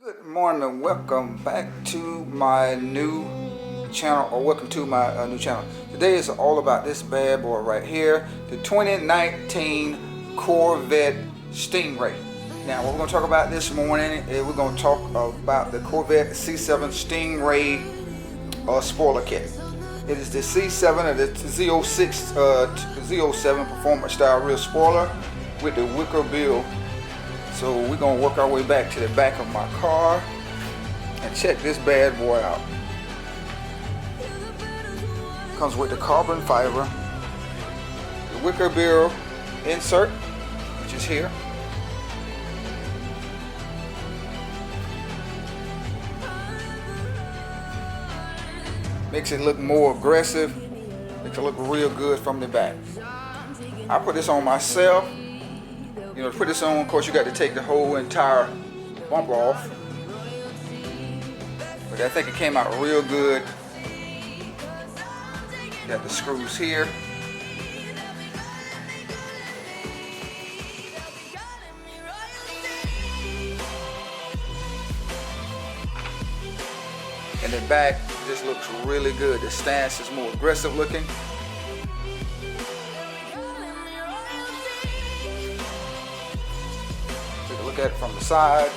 Good morning, welcome back to my new channel, or welcome to my new channel. Today is all about this bad boy right here, the 2019 Corvette Stingray. Now what we're going to talk about this morning is we're going to talk about the Corvette C7 Stingray spoiler kit. It is the C7 or the Z07 performance style rear spoiler with the Winkerbill. So we're going to work our way back to the back of my car and check this bad boy out. Comes with the carbon fiber, the Winkerbill insert, which is here. Makes it look more aggressive, makes it look real good from the back. I put this on myself. You know, to put this on, of course, you got to take the whole entire bumper off. But I think it came out real good. Got the screws here. In the back, this looks really good. The stance is more aggressive looking. Take a look at it from the side.